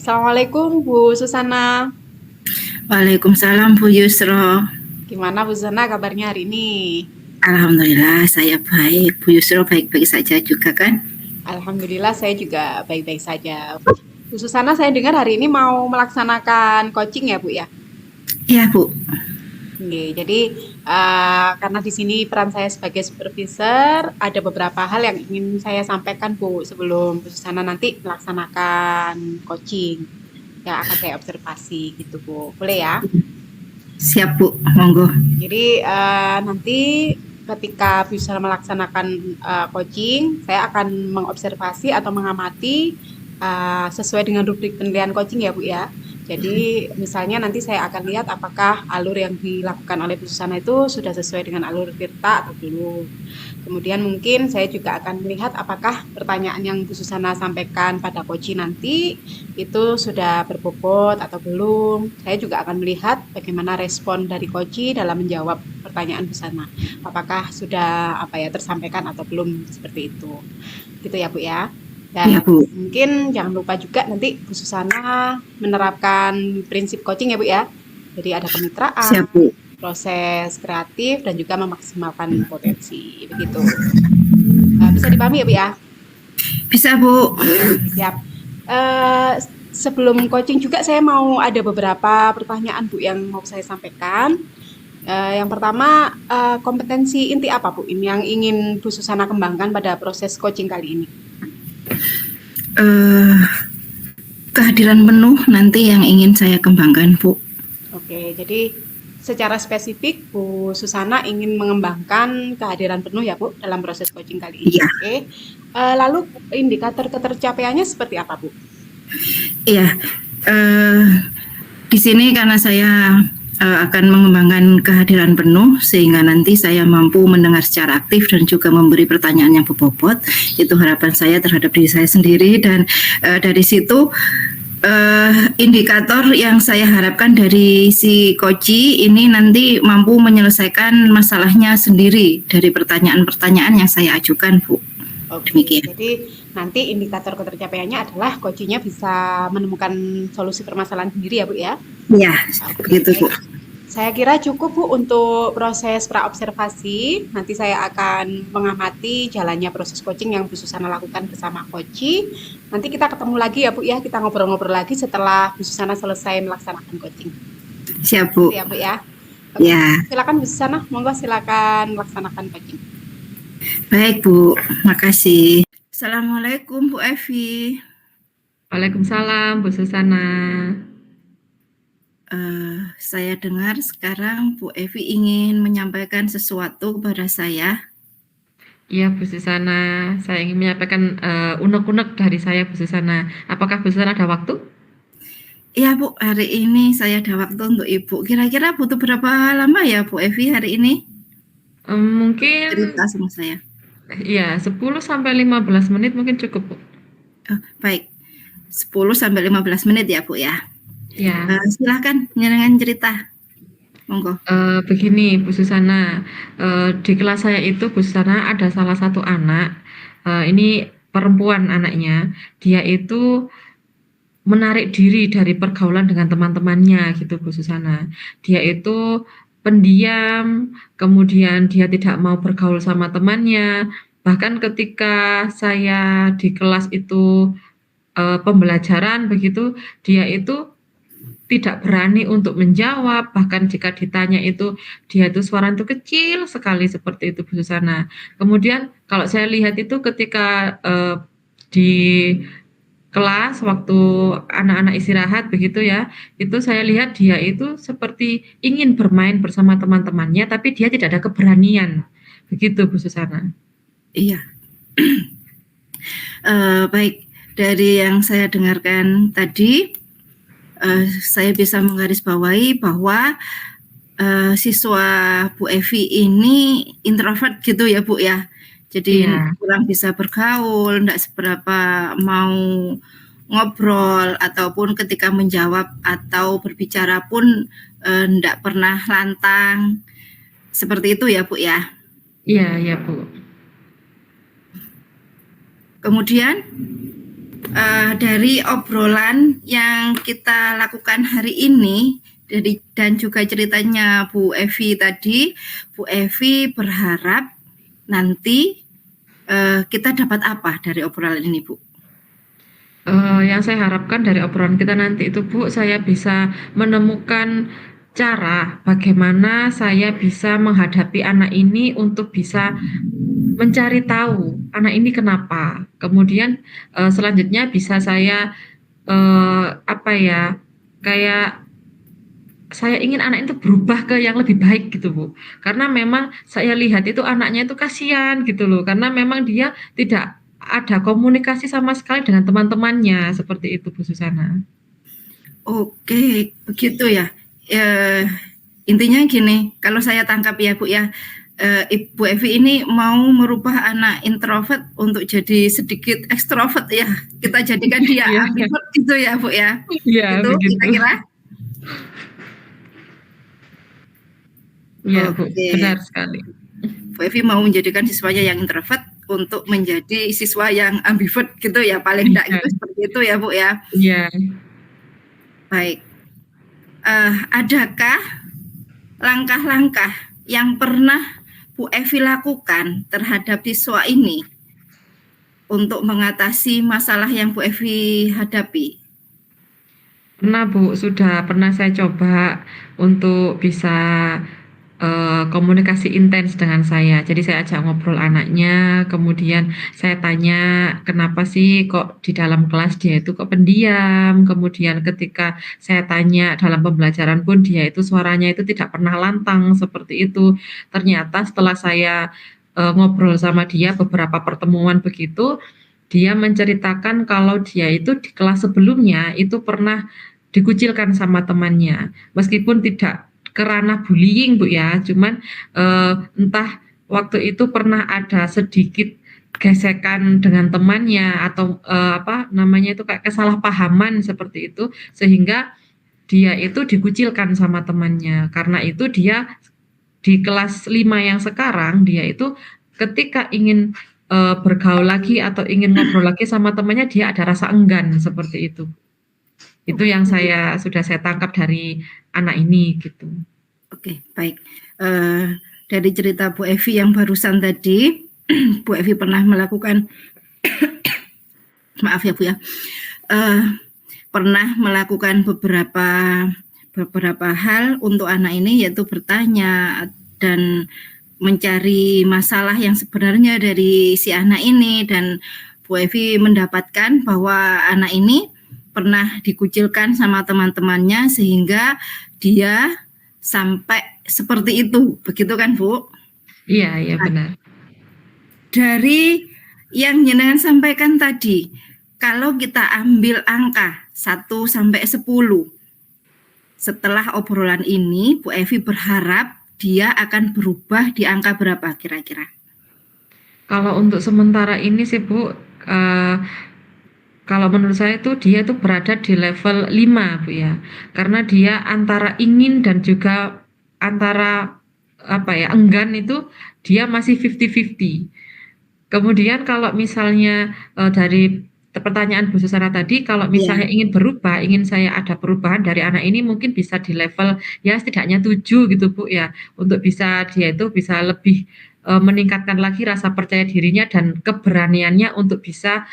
Assalamualaikum Bu Susana. Waalaikumsalam Bu Yusro. Gimana Bu Susana kabarnya hari ini? Alhamdulillah saya baik. Bu Yusro baik-baik saja juga kan? Alhamdulillah saya juga baik-baik saja. Bu Susana, saya dengar hari ini mau melaksanakan coaching ya Bu ya? Iya Bu. Oke, jadi karena di sini peran saya sebagai supervisor, ada beberapa hal yang ingin saya sampaikan Bu sebelum Bu Susana nanti melaksanakan coaching yang akan saya observasi gitu Bu. Boleh ya? Siap Bu, monggo. Jadi nanti ketika bisa melaksanakan coaching, saya akan mengobservasi atau mengamati sesuai dengan rubrik penilaian coaching ya Bu ya. Jadi misalnya nanti saya akan lihat apakah alur yang dilakukan oleh Bu Susana itu sudah sesuai dengan alur Tirta atau belum. Kemudian mungkin saya juga akan melihat apakah pertanyaan yang Bu Susana sampaikan pada coaching nanti itu sudah berbobot atau belum. Saya juga akan melihat bagaimana respon dari coaching dalam menjawab pertanyaan Bu Susana. Apakah sudah tersampaikan atau belum, seperti itu. Gitu ya Bu ya. Dan Ya Bu. mungkin jangan lupa juga nanti Bu Susana menerapkan prinsip coaching ya Bu ya. Jadi ada kemitraan, Siap Bu. proses kreatif, dan juga memaksimalkan potensi. Begitu. Bisa dipahami ya Bu ya? Bisa Bu. Siap. Sebelum coaching juga saya mau ada beberapa pertanyaan Bu yang mau saya sampaikan. Yang pertama, kompetensi inti apa Bu ini yang ingin Bu Susana kembangkan pada proses coaching kali ini? Kehadiran penuh nanti yang ingin saya kembangkan Bu. Oke, jadi secara spesifik Bu Susana ingin mengembangkan kehadiran penuh ya Bu dalam proses coaching kali ini. Iya. Oke. Lalu indikator ketercapaiannya seperti apa Bu? Iya. Di sini karena saya akan mengembangkan kehadiran penuh sehingga nanti saya mampu mendengar secara aktif dan juga memberi pertanyaan yang berbobot. Itu harapan saya terhadap diri saya sendiri, dan dari situ indikator yang saya harapkan dari si coachi ini nanti mampu menyelesaikan masalahnya sendiri dari pertanyaan-pertanyaan yang saya ajukan Bu. Oke, Demikian. jadi nanti indikator ketercapaiannya adalah coachingnya bisa menemukan solusi permasalahan sendiri ya Bu ya? Iya, begitu Bu. Saya kira cukup Bu untuk proses praobservasi. Nanti saya akan mengamati jalannya proses coaching yang Bu Susana lakukan bersama coaching. Nanti kita ketemu lagi ya Bu ya, kita ngobrol-ngobrol lagi setelah Bu Susana selesai melaksanakan coaching. Siap Bu. Ya Bu ya. Oke, ya. Silakan Bu Susana, monggo silakan melaksanakan coaching. Baik Bu, makasih. Assalamualaikum Bu Evi. Waalaikumsalam Bu Susana. Saya dengar sekarang Bu Evi ingin menyampaikan sesuatu kepada saya. Iya Bu Susana, saya ingin menyampaikan unek-unek dari saya Bu Susana. Apakah Bu Susana ada waktu? Iya Bu, hari ini saya ada waktu untuk Ibu. Kira-kira butuh berapa lama ya Bu Evi hari ini? Mungkin cerita sama saya. Iya, 10-15 menit mungkin cukup Bu. Baik, 10-15 menit ya Bu ya. Ya. Silahkan jangan cerita, monggo. Begini Bu Susana, di kelas saya itu Bu Susana ada salah satu anak, ini perempuan anaknya, dia itu menarik diri dari pergaulan dengan teman-temannya gitu Bu Susana. Dia itu pendiam, kemudian dia tidak mau bergaul sama temannya. Bahkan ketika saya di kelas itu pembelajaran begitu, dia itu tidak berani untuk menjawab, bahkan jika ditanya itu dia itu suara itu kecil sekali seperti itu Bu Susana. Kemudian kalau saya lihat itu ketika di kelas, waktu anak-anak istirahat begitu ya, itu saya lihat dia itu seperti ingin bermain bersama teman-temannya, tapi dia tidak ada keberanian. Begitu Bu Susana. Iya. Baik, dari yang saya dengarkan tadi, saya bisa menggarisbawahi bahwa siswa Bu Evi ini introvert gitu ya Bu ya. Jadi Iya, kurang bisa bergaul, enggak seberapa mau ngobrol ataupun ketika menjawab atau berbicara pun enggak pernah lantang. Seperti itu ya Bu ya. iya, iya Bu. Kemudian dari obrolan yang kita lakukan hari ini dan juga ceritanya Bu Evi tadi, Bu Evi berharap nanti kita dapat apa dari obrolan ini, Bu? Yang saya harapkan dari obrolan kita nanti itu Bu, saya bisa menemukan cara bagaimana saya bisa menghadapi anak ini untuk bisa mencari tahu anak ini kenapa. Kemudian selanjutnya bisa saya apa ya, kayak saya ingin anak itu berubah ke yang lebih baik gitu Bu. Karena memang saya lihat itu anaknya itu kasihan gitu loh. Karena memang dia tidak ada komunikasi sama sekali dengan teman-temannya seperti itu Bu Susana. Oke, begitu ya. Eh, Intinya gini, kalau saya tangkap ya Bu ya, Ibu Evi ini mau merubah anak introvert untuk jadi sedikit ekstrovert ya. Kita jadikan dia Iya, ambivert gitu ya Bu ya. iya Itu begitu. kira-kira. Iya Bu, Oke, benar sekali. Bu Evi mau menjadikan siswanya yang introvert untuk menjadi siswa yang ambivert gitu ya, paling enggak Iya, gitu seperti itu ya Bu ya. iya. Baik, adakah langkah-langkah yang pernah Bu Evi lakukan terhadap siswa ini untuk mengatasi masalah yang Bu Evi hadapi? Pernah Bu, sudah pernah saya coba untuk bisa komunikasi intens dengan saya. Jadi saya ajak ngobrol anaknya, kemudian saya tanya kenapa sih kok di dalam kelas dia itu kok pendiam, kemudian ketika saya tanya dalam pembelajaran pun dia itu suaranya itu tidak pernah lantang seperti itu. Ternyata setelah saya ngobrol sama dia beberapa pertemuan begitu, dia menceritakan kalau dia itu di kelas sebelumnya itu pernah dikucilkan sama temannya. Meskipun tidak ke ranah bullying Bu ya, cuman entah waktu itu pernah ada sedikit gesekan dengan temannya atau apa namanya itu kayak kesalahpahaman seperti itu sehingga dia itu dikucilkan sama temannya. Karena itu dia di kelas 5 yang sekarang dia itu ketika ingin bergaul lagi atau ingin ngobrol lagi sama temannya dia ada rasa enggan seperti itu. Itu yang sudah saya tangkap dari anak ini gitu. Oke, baik. Dari cerita Bu Evi yang barusan tadi, Bu Evi pernah melakukan, maaf ya Bu ya, pernah melakukan beberapa hal untuk anak ini, yaitu bertanya dan mencari masalah yang sebenarnya dari si anak ini, dan Bu Evi mendapatkan bahwa anak ini pernah dikucilkan sama teman-temannya sehingga dia sampai seperti itu, begitu kan Bu? Iya, iya benar. Dari yang jenengan sampaikan tadi, kalau kita ambil angka 1 sampai 10, setelah obrolan ini Bu Evi berharap dia akan berubah di angka berapa kira-kira? Kalau untuk sementara ini sih Bu, kalau menurut saya itu dia tuh berada di level 5 Bu ya. Karena dia antara ingin dan juga antara apa ya, enggan itu dia masih 50-50. Kemudian kalau misalnya dari pertanyaan Bu Susana tadi, kalau Iya. misalnya ingin berubah, ingin saya ada perubahan dari anak ini mungkin bisa di level ya setidaknya 7 gitu Bu ya. Untuk bisa dia itu bisa lebih meningkatkan lagi rasa percaya dirinya dan keberaniannya untuk bisa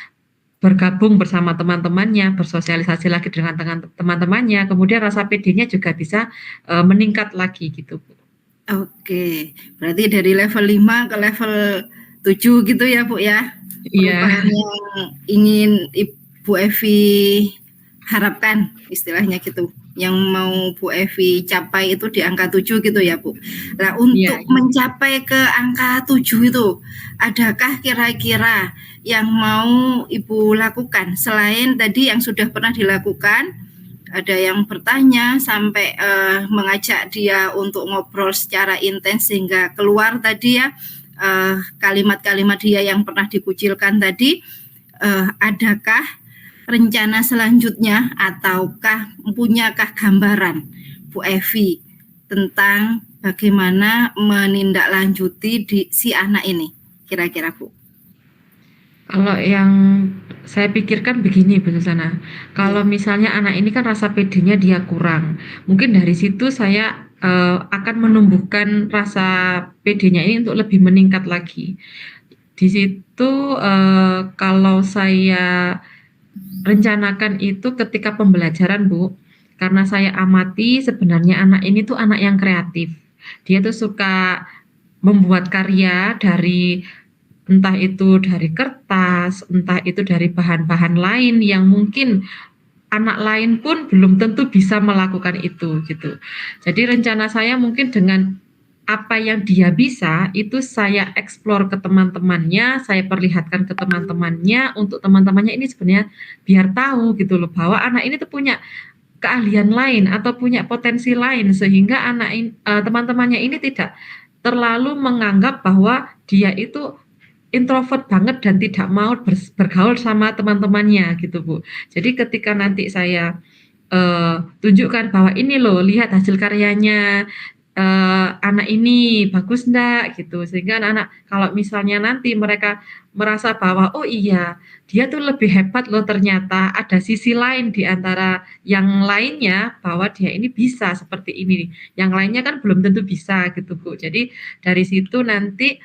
bergabung bersama teman-temannya, bersosialisasi lagi dengan teman-temannya, kemudian rasa pedenya juga bisa meningkat lagi gitu Bu. Oke, berarti dari level 5 ke level 7 gitu ya Bu ya. Iya, Perubahan yang ingin Bu Evi harapkan, istilahnya gitu. Yang mau Bu Evi capai itu di angka 7 gitu ya, Bu. Nah, Iya, untuk mencapai ke angka 7 itu, adakah kira-kira yang mau Ibu lakukan selain tadi yang sudah pernah dilakukan? Ada yang bertanya sampai mengajak dia untuk ngobrol secara intens sehingga keluar tadi ya kalimat-kalimat dia yang pernah dikucilkan tadi. Adakah rencana selanjutnya ataukah punyakah gambaran Bu Evi tentang bagaimana menindaklanjuti si anak ini kira-kira Bu? kalau yang saya pikirkan begini Bu Susana, kalau Iya. misalnya anak ini kan rasa pedenya dia kurang, mungkin dari situ saya akan menumbuhkan rasa pedenya ini untuk lebih meningkat lagi. Di situ kalau saya rencanakan itu ketika pembelajaran Bu, karena saya amati sebenarnya anak ini tuh anak yang kreatif. Dia tuh suka membuat karya dari entah itu dari kertas, entah itu dari bahan-bahan lain yang mungkin anak lain pun belum tentu bisa melakukan itu gitu. Jadi rencana saya mungkin dengan apa yang dia bisa itu saya eksplor ke teman-temannya, saya perlihatkan ke teman-temannya untuk teman-temannya ini sebenarnya biar tahu gitu loh bahwa anak ini tuh punya keahlian lain atau punya potensi lain sehingga teman-temannya ini tidak terlalu menganggap bahwa dia itu introvert banget dan tidak mau bergaul sama teman-temannya gitu Bu. Jadi ketika nanti saya tunjukkan bahwa ini loh lihat hasil karyanya anak ini bagus ndak gitu sehingga anak-anak kalau misalnya nanti mereka merasa bahwa oh iya dia tuh lebih hebat loh ternyata ada sisi lain di antara yang lainnya bahwa dia ini bisa seperti ini yang lainnya kan belum tentu bisa gitu Bu. Jadi dari situ nanti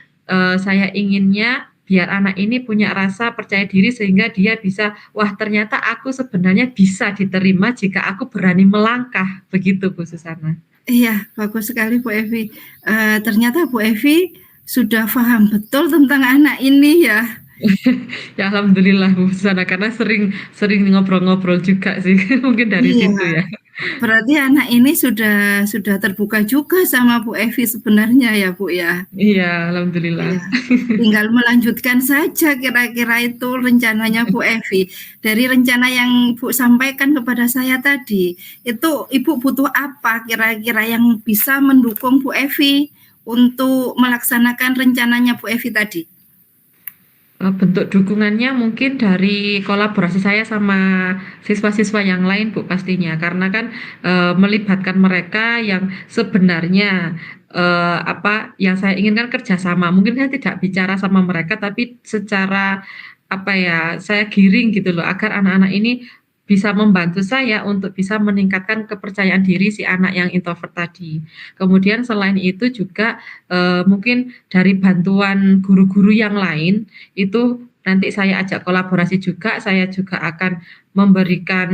saya inginnya biar anak ini punya rasa percaya diri sehingga dia bisa, wah ternyata aku sebenarnya bisa diterima jika aku berani melangkah, begitu Bu Susana. Iya, bagus sekali Bu Evi. Ternyata Bu Evi sudah paham betul tentang anak ini ya. Ya alhamdulillah Bu Susana, karena sering sering ngobrol-ngobrol juga sih, mungkin dari situ Iya, ya. berarti anak ini sudah terbuka juga sama Bu Evi sebenarnya ya Bu ya. Iya, alhamdulillah. Iya, tinggal melanjutkan saja kira-kira itu rencananya Bu Evi. Dari rencana yang Bu sampaikan kepada saya tadi, itu Ibu butuh apa kira-kira yang bisa mendukung Bu Evi untuk melaksanakan rencananya Bu Evi tadi? Bentuk dukungannya mungkin dari kolaborasi saya sama siswa-siswa yang lain Bu pastinya, karena kan, melibatkan mereka yang sebenarnya, yang saya inginkan kerjasama. Mungkin saya tidak bicara sama mereka, tapi secara, apa ya, saya giring gitu loh, agar anak-anak ini bisa membantu saya untuk bisa meningkatkan kepercayaan diri si anak yang introvert tadi. Kemudian selain itu juga, mungkin dari bantuan guru-guru yang lain, itu nanti saya ajak kolaborasi juga, saya juga akan memberikan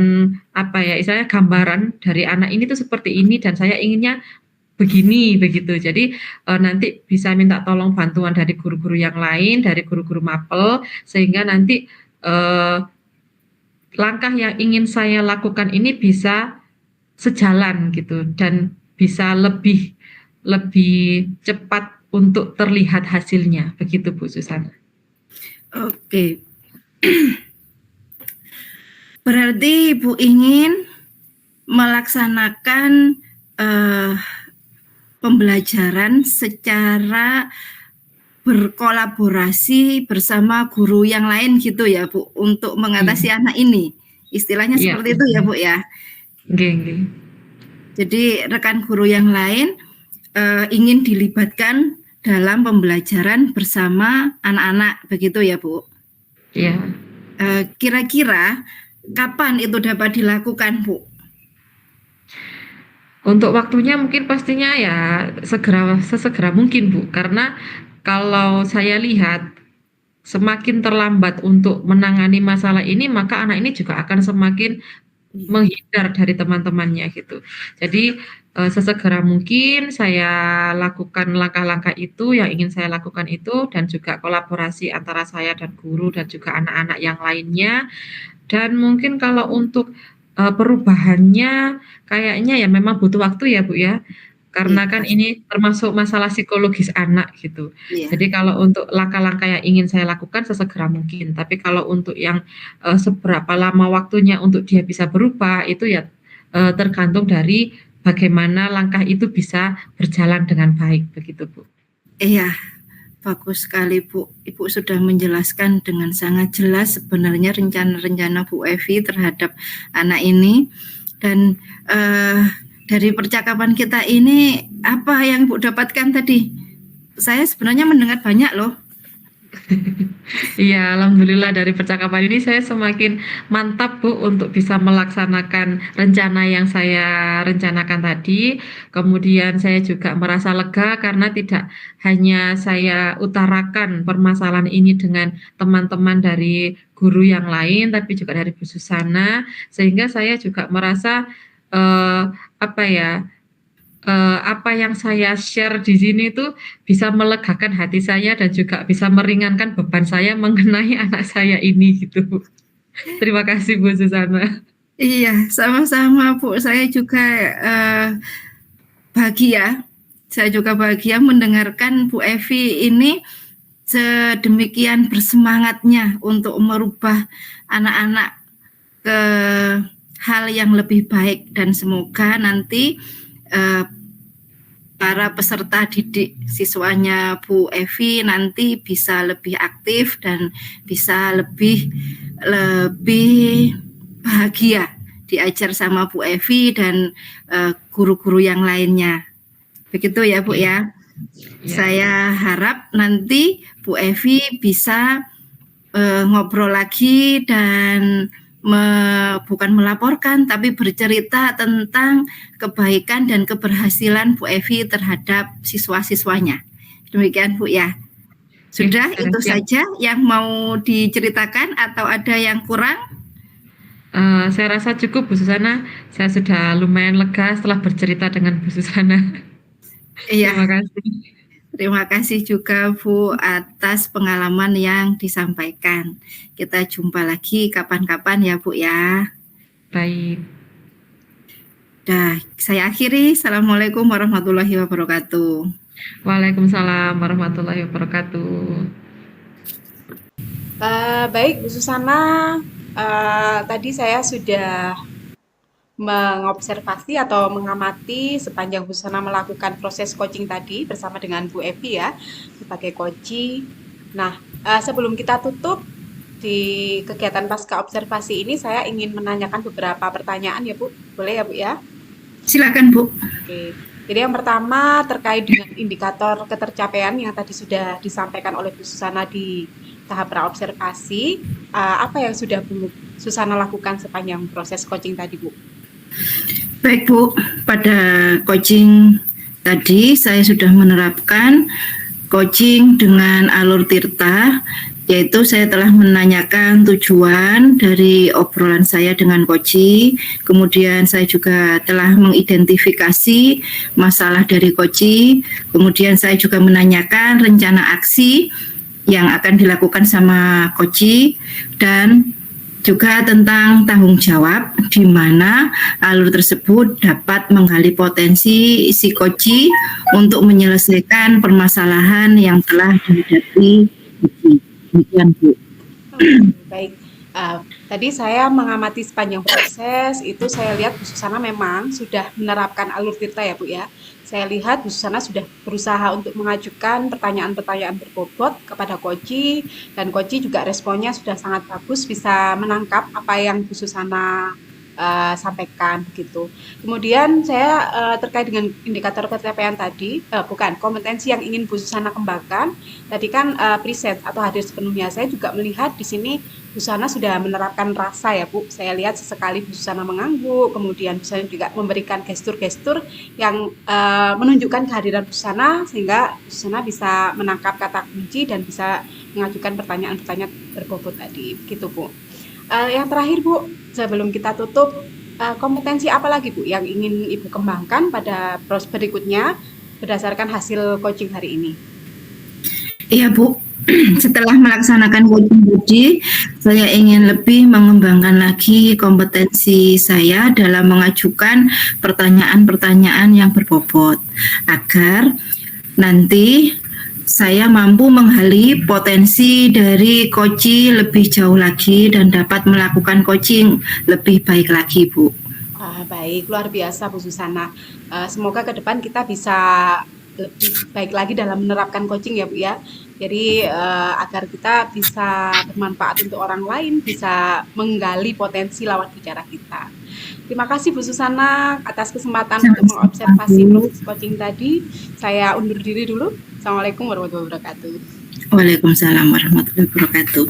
apa ya, istilahnya gambaran dari anak ini tuh seperti ini dan saya inginnya begini, begitu. Jadi nanti bisa minta tolong bantuan dari guru-guru yang lain, dari guru-guru mapel, sehingga nanti langkah yang ingin saya lakukan ini bisa sejalan gitu dan bisa lebih lebih cepat untuk terlihat hasilnya, begitu Bu Susana. Oke, berarti Ibu ingin melaksanakan pembelajaran secara berkolaborasi bersama guru yang lain gitu ya Bu, untuk mengatasi Iya, anak ini. Istilahnya iya, seperti itu ya Bu ya. nggih nggih. Jadi rekan guru yang lain ingin dilibatkan dalam pembelajaran bersama anak-anak begitu ya Bu. Iya. Kira-kira kapan itu dapat dilakukan Bu? Untuk waktunya mungkin pastinya ya sesegera mungkin Bu, karena kalau saya lihat semakin terlambat untuk menangani masalah ini, maka anak ini juga akan semakin menghindar dari teman-temannya gitu. Jadi, sesegera mungkin saya lakukan langkah-langkah itu, yang ingin saya lakukan itu, dan juga kolaborasi antara saya dan guru dan juga anak-anak yang lainnya, Dan mungkin kalau untuk perubahannya kayaknya ya memang butuh waktu ya, Bu, ya. Iya, Karena kan pasti. ini termasuk masalah psikologis anak gitu. Iya. Jadi kalau untuk langkah-langkah yang ingin saya lakukan sesegera mungkin, tapi kalau untuk yang, seberapa lama waktunya untuk dia bisa berubah itu ya, tergantung dari bagaimana langkah itu bisa berjalan dengan baik, begitu, Bu. Iya, bagus sekali Bu. Ibu sudah menjelaskan dengan sangat jelas sebenarnya rencana-rencana Bu Evi terhadap anak ini. Dan dari percakapan kita ini, apa yang Ibu dapatkan tadi? Saya sebenarnya mendengar banyak loh. Iya, alhamdulillah dari percakapan ini saya semakin mantap, Bu, untuk bisa melaksanakan rencana yang saya rencanakan tadi. Kemudian saya juga merasa lega karena tidak hanya saya utarakan permasalahan ini dengan teman-teman dari guru yang lain, tapi juga dari Bu Susana, sehingga saya juga merasa, apa ya, apa yang saya share di sini tuh bisa melegakan hati saya dan juga bisa meringankan beban saya mengenai anak saya ini gitu. Terima kasih Bu Susana. Iya, sama-sama Bu. Saya juga bahagia. Saya juga bahagia mendengarkan Bu Evi ini sedemikian bersemangatnya untuk merubah anak-anak ke hal yang lebih baik, dan semoga nanti para peserta didik siswanya Bu Evi nanti bisa lebih aktif dan bisa lebih bahagia diajar sama Bu Evi dan guru-guru yang lainnya. Begitu ya Bu ya. Ya, Saya harap nanti Bu Evi bisa ngobrol lagi dan bukan melaporkan tapi bercerita tentang kebaikan dan keberhasilan Bu Evi terhadap siswa-siswanya. Demikian Bu ya. Sudah ya, itu siap. saja yang mau diceritakan atau ada yang kurang? Saya rasa cukup Bu Susana. Saya sudah lumayan lega setelah bercerita dengan Bu Susana. Iya. Terima kasih. Terima kasih juga Bu atas pengalaman yang disampaikan. Kita jumpa lagi kapan-kapan ya Bu ya. Baik. Dah, saya akhiri. Assalamualaikum warahmatullahi wabarakatuh. Waalaikumsalam warahmatullahi wabarakatuh. Baik, Bu Susana, tadi saya sudah mengobservasi atau mengamati sepanjang Bu Susana melakukan proses coaching tadi bersama dengan Bu Evi ya, sebagai coach. Nah, sebelum kita tutup di kegiatan pasca observasi ini, saya ingin menanyakan beberapa pertanyaan ya Bu. Boleh ya Bu ya? Silakan Bu. Oke. Jadi yang pertama terkait dengan indikator ketercapaian yang tadi sudah disampaikan oleh Bu Susana di tahap praobservasi, apa yang sudah Bu Susana lakukan sepanjang proses coaching tadi Bu? Baik Bu, pada coaching tadi saya sudah menerapkan coaching dengan alur tirta, yaitu saya telah menanyakan tujuan dari obrolan saya dengan coaching, kemudian saya juga telah mengidentifikasi masalah dari coaching, kemudian saya juga menanyakan rencana aksi yang akan dilakukan sama coaching, dan juga tentang tanggung jawab di mana alur tersebut dapat menggali potensi si coaching untuk menyelesaikan permasalahan yang telah dihadapi. Demikian Bu. Baik, tadi saya mengamati sepanjang proses itu saya lihat Bu Susana memang sudah menerapkan alur tirta ya Bu ya. Saya lihat Bu Susana sudah berusaha untuk mengajukan pertanyaan-pertanyaan berbobot kepada Koji, dan Koji juga responnya sudah sangat bagus, bisa menangkap apa yang Bu Susana sampaikan begitu. Kemudian saya terkait dengan indikator pencapaian tadi, bukan kompetensi yang ingin Bu Susana kembangkan. Tadi kan present atau hadir sepenuhnya. Saya juga melihat di sini Bu Susana sudah menerapkan rasa ya Bu. Saya lihat sesekali Bu Susana mengangguk, kemudian Bu Susana juga memberikan gestur-gestur yang menunjukkan kehadiran Bu Susana sehingga Bu Susana bisa menangkap kata kunci dan bisa mengajukan pertanyaan-pertanyaan berbobot tadi. Begitu Bu. Yang terakhir Bu, sebelum kita tutup, kompetensi apa lagi Bu yang ingin Ibu kembangkan pada proses berikutnya berdasarkan hasil coaching hari ini? Iya Bu, setelah melaksanakan coaching tadi, saya ingin lebih mengembangkan lagi kompetensi saya dalam mengajukan pertanyaan-pertanyaan yang berbobot agar nanti saya mampu menggali potensi dari coaching lebih jauh lagi dan dapat melakukan coaching lebih baik lagi, Bu. Baik, luar biasa Bu Susana. Semoga ke depan kita bisa lebih baik lagi dalam menerapkan coaching ya Bu ya. Jadi agar kita bisa bermanfaat untuk orang lain, bisa menggali potensi lawan bicara kita. Terima kasih Bu Susana atas kesempatan untuk mengobservasi proses coaching tadi. Saya undur diri dulu. Assalamualaikum warahmatullahi wabarakatuh. Waalaikumsalam warahmatullahi wabarakatuh.